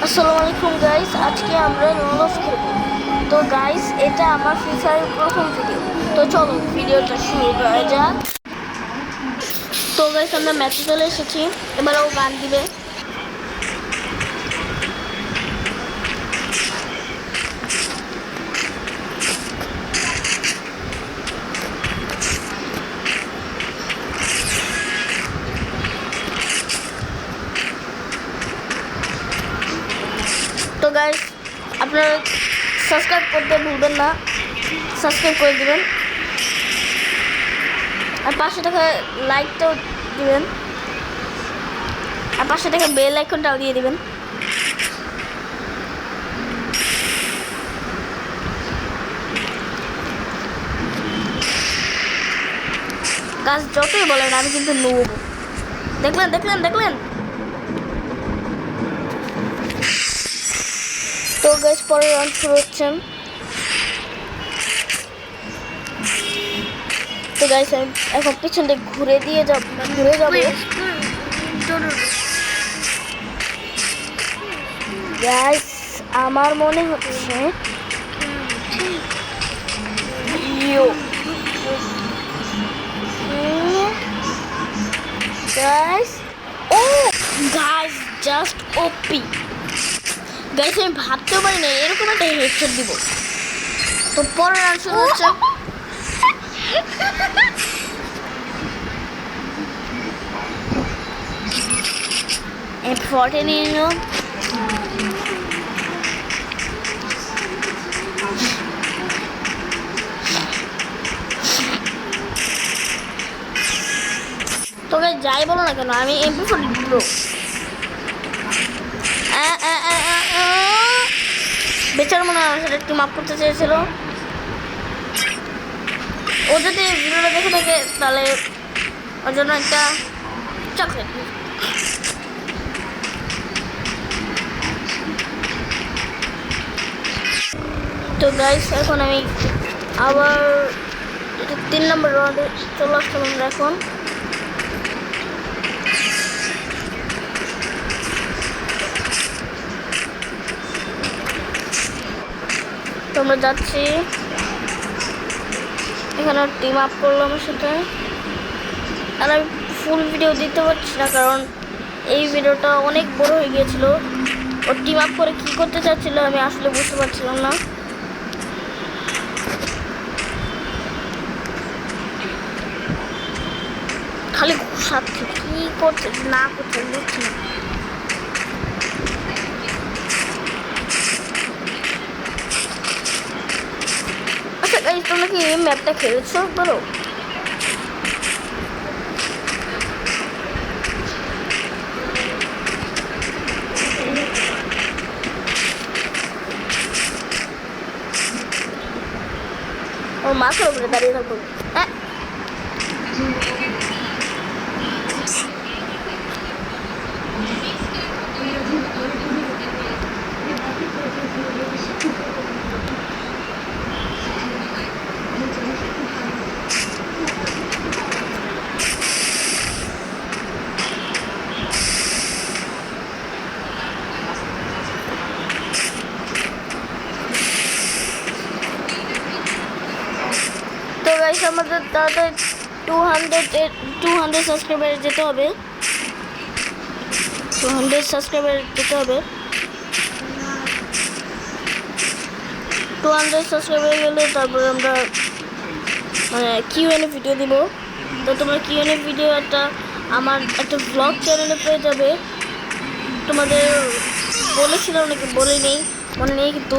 আসসালামু আলাইকুম গাইস, আজকে আমরা রোলস খেলবো। তো গাইস, এটা আমার ফ্রি ফায়ারের প্রথম ভিডিও। তো চলো ভিডিওটা শুরু করা যাক। তো গাইস, আমরা ম্যাচে চলে এসেছি। এবার ও গান দিবে। তো গাইস, আপনারা সাবস্ক্রাইব করতে ভুলবেন না, সাবস্ক্রাইব করে দিবেন আর পাশে থাকা লাইকটাও দিবেন আর পাশে থাকা বেল আইকনটাও দিয়ে দিবেন। গাছ যতই বলেন আমি কিন্তু নেব। দেখলেন দেখলেন দেখলেন। তো গাইস, পরের রাউন্ড শুরু হচ্ছে। তো গাইস, আমি এখন পিছন দিকে ঘুরে যাব। গাইস, আমার মনে হচ্ছে গাইস, ও গাইস, জাস্ট ওপি। গাইস, আমি ভাবতেও পারি না এরকম একটা হেডশট দিব। তো পরের রাউন্ড শুরু হচ্ছে। F14 নিয়ে নিলাম। তোকে যাই বলো না কেন, আমি MP40 প্রো। বেচার মনে হয় আমার সাথে টিম আপ করতে চেয়েছিল। ও যদি ভিডিওটা দেখে থাকে তাহলে ওর জন্য একটা চকলেট। তো গাইস, এখন আমি আবার 3 নম্বর রাউন্ডে চলে আসলাম আমরা এখন। তো আমরা যাচ্ছি, এখানে টিম আপ করলো আমার সাথে। আর আমি ফুল ভিডিও দিতে পারছি না কারণ এই ভিডিওটা অনেক বড় হয়ে গিয়েছিল। ও টিম আপ করে কী করতে চাচ্ছিল আমি আসলে বুঝতে পারছিলাম না। খালি ঘুষাচ্ছে, কী করছে না করছে বুঝছি না। আচ্ছা গাইস, তোমরা কি এই ম্যাপটা খেলেছো বলো? ওর মাথার উপরে দাঁড়িয়ে থাকবো। হ্যাঁ, তো গাইস, আমাদের তাড়াতাড়ি 200 সাবস্ক্রাইবার যেতে হবে। 200 সাবস্ক্রাইবার যেতে হবে। 200 সাবস্ক্রাইবার গেলে তারপরে আমরা মানে Q&A ভিডিও দিব। তো তোমরা Q&A ভিডিও আমার একটা ব্লগ চ্যানেলে পেয়ে যাবে। তোমাদের বলেছিলাম নাকি বলে নেই, মনে নেই, কিন্তু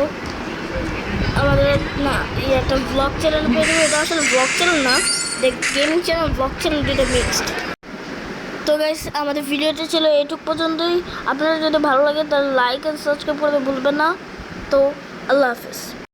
আমাদের না একটা ব্লগ চ্যানেল পেয়ে যাবে। এটা আসলে ব্লগ চ্যানেল না, গেমিং চ্যানেল, ব্লগ চ্যানেল, যেটা মিক্সড। তো গাইস, আমাদের ভিডিওটা ছিল এটুক পর্যন্তই। আপনারা যদি ভালো লাগে তাহলে লাইক আর সাবস্ক্রাইব করতে ভুলবেন না। তো আল্লাহ হাফেজ।